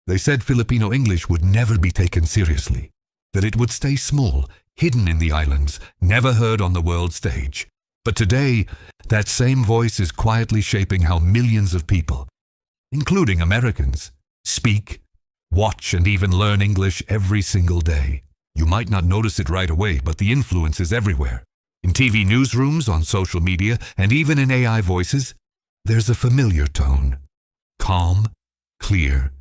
They said Filipino English would never be taken seriously, that it would stay small, hidden in the islands, never heard on the world stage. But today, that same voice is quietly shaping how millions of people, including Americans, speak, watch, and even learn English every single day. You might not notice it right away, but the influence is everywhere. In TV newsrooms, on social media, and even in AI voices, there's a familiar tone. Calm, clear,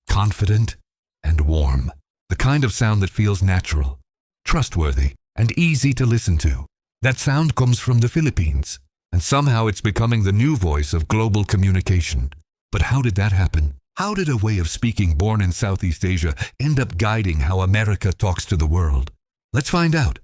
confident, and warm. The kind of sound that feels natural, trustworthy, and easy to listen to. That sound comes from the Philippines, and somehow it's becoming the new voice of global communication. But how did that happen? How did a way of speaking born in Southeast Asia end up guiding how America talks to the world? Let's find out.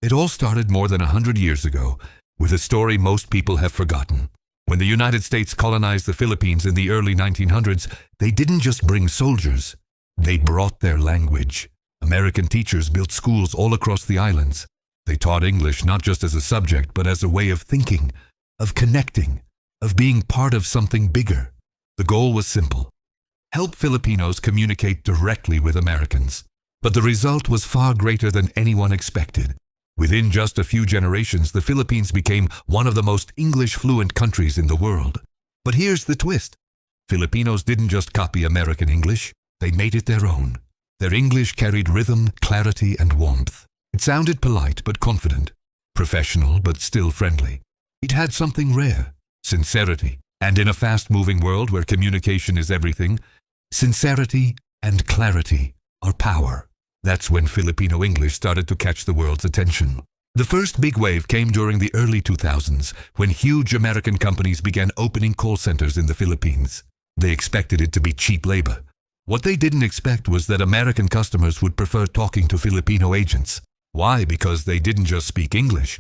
It all started more than 100 years ago, with a story most people have forgotten. When the United States colonized the Philippines in the early 1900s, they didn't just bring soldiers, they brought their language. American teachers built schools all across the islands. They taught English not just as a subject, but as a way of thinking, of connecting, of being part of something bigger. The goal was simple: help Filipinos communicate directly with Americans. But the result was far greater than anyone expected. Within just a few generations, the Philippines became one of the most English-fluent countries in the world. But here's the twist. Filipinos didn't just copy American English, they made it their own. Their English carried rhythm, clarity, and warmth. It sounded polite but confident, professional but still friendly. It had something rare: sincerity. And in a fast-moving world where communication is everything, sincerity and clarity are power. That's when Filipino English started to catch the world's attention. The first big wave came during the early 2000s, when huge American companies began opening call centers in the Philippines. They expected it to be cheap labor. What they didn't expect was that American customers would prefer talking to Filipino agents. Why? Because they didn't just speak English.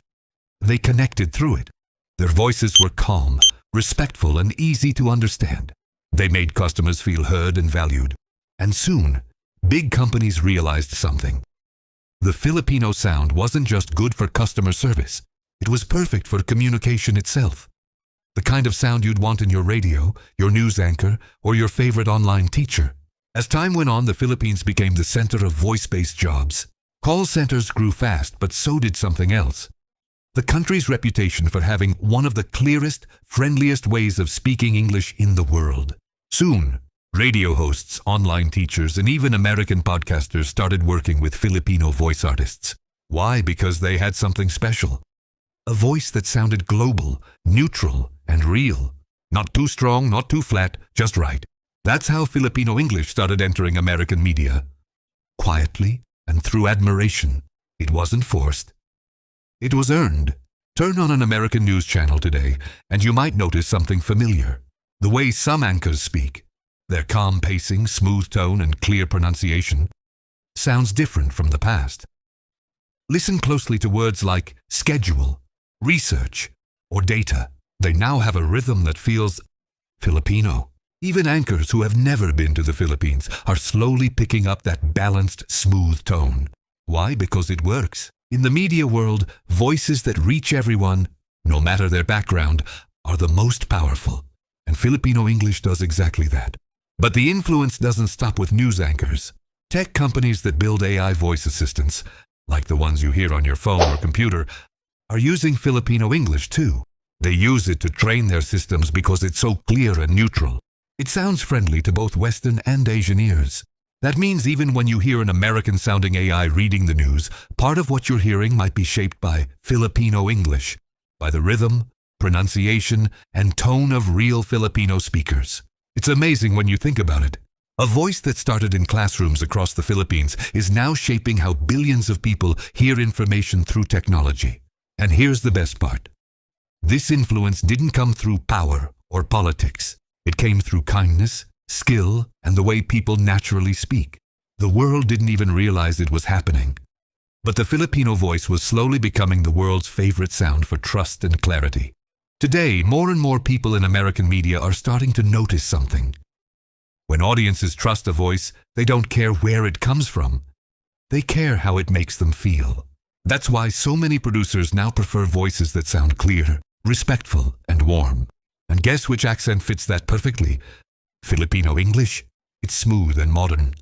They connected through it. Their voices were calm, respectful, and easy to understand. They made customers feel heard and valued. And soon, big companies realized something. The Filipino sound wasn't just good for customer service. It was perfect for communication itself. The kind of sound you'd want in your radio, your news anchor, or your favorite online teacher. As time went on, the Philippines became the center of voice-based jobs. Call centers grew fast, but so did something else. The country's reputation for having one of the clearest, friendliest ways of speaking English in the world. Soon, radio hosts, online teachers, and even American podcasters started working with Filipino voice artists. Why? Because they had something special. A voice that sounded global, neutral, and real. Not too strong, not too flat, just right. That's how Filipino English started entering American media. Quietly and through admiration. It wasn't forced. It was earned. Turn on an American news channel today, and you might notice something familiar. The way some anchors speak. Their calm pacing, smooth tone, and clear pronunciation sounds different from the past. Listen closely to words like schedule, research, or data. They now have a rhythm that feels Filipino. Even anchors who have never been to the Philippines are slowly picking up that balanced, smooth tone. Why? Because it works. In the media world, voices that reach everyone, no matter their background, are the most powerful. And Filipino English does exactly that. But the influence doesn't stop with news anchors. Tech companies that build AI voice assistants, like the ones you hear on your phone or computer, are using Filipino English too. They use it to train their systems because it's so clear and neutral. It sounds friendly to both Western and Asian ears. That means even when you hear an American-sounding AI reading the news, part of what you're hearing might be shaped by Filipino English, by the rhythm, pronunciation, and tone of real Filipino speakers. It's amazing when you think about it. A voice that started in classrooms across the Philippines is now shaping how billions of people hear information through technology. And here's the best part. This influence didn't come through power or politics. It came through kindness, skill, and the way people naturally speak. The world didn't even realize it was happening. But the Filipino voice was slowly becoming the world's favorite sound for trust and clarity. Today, more and more people in American media are starting to notice something. When audiences trust a voice, they don't care where it comes from. They care how it makes them feel. That's why so many producers now prefer voices that sound clear, respectful, and warm. And guess which accent fits that perfectly? Filipino English. It's smooth and modern.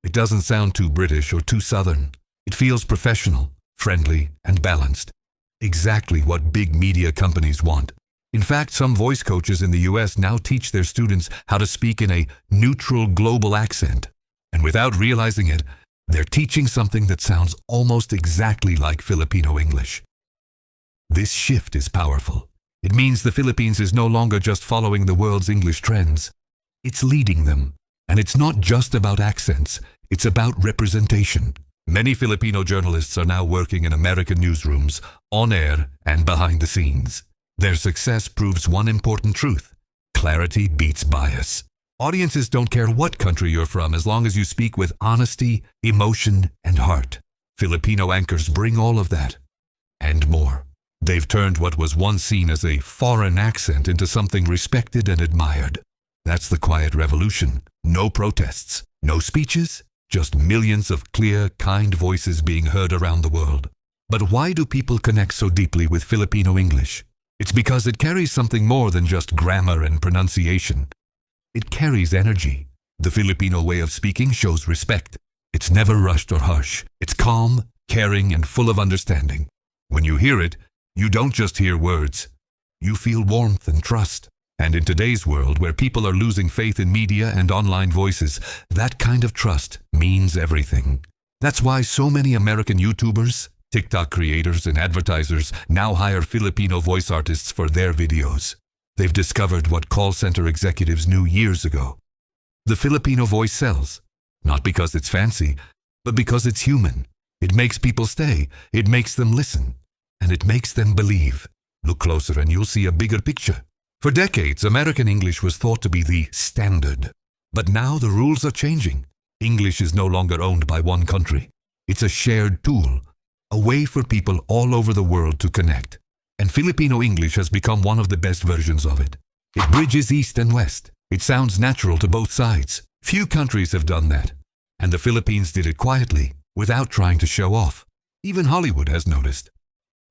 It doesn't sound too British or too Southern. It feels professional, friendly, and balanced. Exactly what big media companies want. In fact, some voice coaches in the US now teach their students how to speak in a neutral global accent. And without realizing it, they're teaching something that sounds almost exactly like Filipino English. This shift is powerful. It means the Philippines is no longer just following the world's English trends. It's leading them. And it's not just about accents, it's about representation. Many Filipino journalists are now working in American newsrooms, on air and behind the scenes. Their success proves one important truth: clarity beats bias. Audiences don't care what country you're from as long as you speak with honesty, emotion, and heart. Filipino anchors bring all of that and more. They've turned what was once seen as a foreign accent into something respected and admired. That's the quiet revolution. No protests, no speeches, just millions of clear, kind voices being heard around the world. But why do people connect so deeply with Filipino English? It's because it carries something more than just grammar and pronunciation. It carries energy. The Filipino way of speaking shows respect. It's never rushed or harsh. It's calm, caring, and full of understanding. When you hear it, you don't just hear words. You feel warmth and trust. And in today's world, where people are losing faith in media and online voices, that kind of trust means everything. That's why so many American YouTubers, TikTok creators, and advertisers now hire Filipino voice artists for their videos. They've discovered what call center executives knew years ago. The Filipino voice sells, not because it's fancy, but because it's human. It makes people stay, it makes them listen, and it makes them believe. Look closer and you'll see a bigger picture. For decades, American English was thought to be the standard. But now the rules are changing. English is no longer owned by one country. It's a shared tool, a way for people all over the world to connect. And Filipino English has become one of the best versions of it. It bridges East and West. It sounds natural to both sides. Few countries have done that. And the Philippines did it quietly, without trying to show off. Even Hollywood has noticed.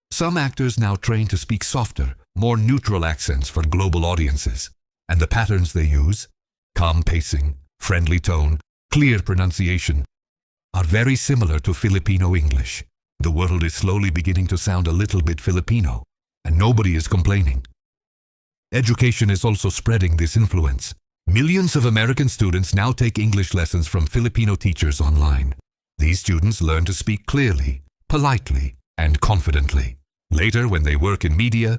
Some actors now train to speak softer, more neutral accents for global audiences. And the patterns they use, calm pacing, friendly tone, clear pronunciation, are very similar to Filipino English. The world is slowly beginning to sound a little bit Filipino, and nobody is complaining. Education is also spreading this influence. Millions of American students now take English lessons from Filipino teachers online. These students learn to speak clearly, politely, and confidently. Later, when they work in media,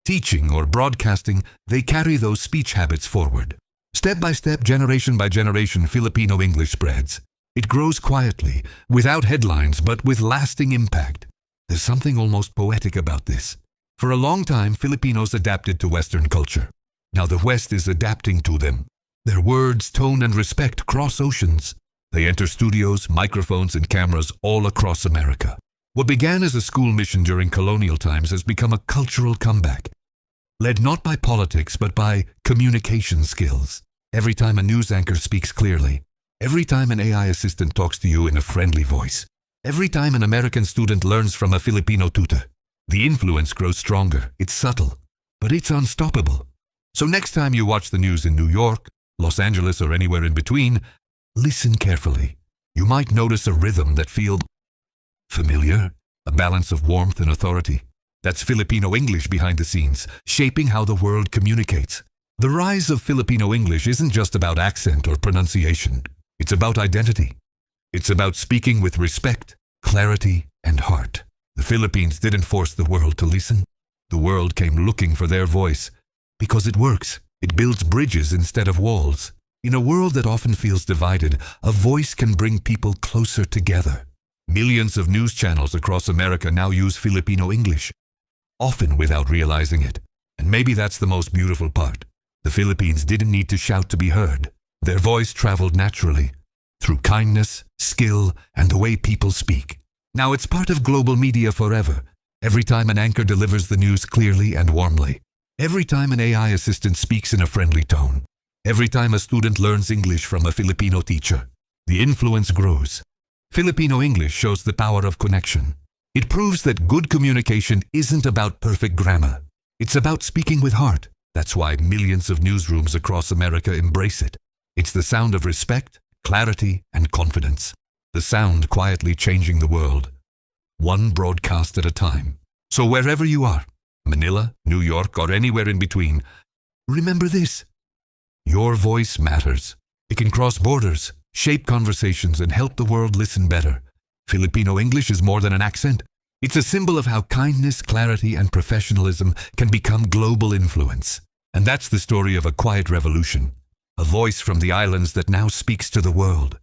teaching, or broadcasting, they carry those speech habits forward. Step by step, generation by generation, Filipino English spreads. It grows quietly, without headlines, but with lasting impact. There's something almost poetic about this. For a long time, Filipinos adapted to Western culture. Now the West is adapting to them. Their words, tone, and respect cross oceans. They enter studios, microphones, and cameras all across America. What began as a school mission during colonial times has become a cultural comeback, led not by politics but by communication skills. Every time a news anchor speaks clearly, every time an AI assistant talks to you in a friendly voice, every time an American student learns from a Filipino tutor, the influence grows stronger. It's subtle, but it's unstoppable. So next time you watch the news in New York, Los Angeles, or anywhere in between, listen carefully. You might notice a rhythm that feels familiar, a balance of warmth and authority. That's Filipino English behind the scenes, shaping how the world communicates. The rise of Filipino English isn't just about accent or pronunciation. It's about identity. It's about speaking with respect, clarity, and heart. The Philippines didn't force the world to listen. The world came looking for their voice because it works. It builds bridges instead of walls. In a world that often feels divided, a voice can bring people closer together. Millions of news channels across America now use Filipino English, often without realizing it. And maybe that's the most beautiful part. The Philippines didn't need to shout to be heard. Their voice traveled naturally, through kindness, skill, and the way people speak. Now it's part of global media forever. Every time an anchor delivers the news clearly and warmly. Every time an AI assistant speaks in a friendly tone. Every time a student learns English from a Filipino teacher. The influence grows. Filipino English shows the power of connection. It proves that good communication isn't about perfect grammar. It's about speaking with heart. That's why millions of newsrooms across America embrace it. It's the sound of respect, clarity, and confidence. The sound quietly changing the world, one broadcast at a time. So wherever you are, Manila, New York, or anywhere in between, remember this. Your voice matters. It can cross borders, shape conversations, and help the world listen better. Filipino English is more than an accent. It's a symbol of how kindness, clarity, and professionalism can become global influence. And that's the story of a quiet revolution, a voice from the islands that now speaks to the world.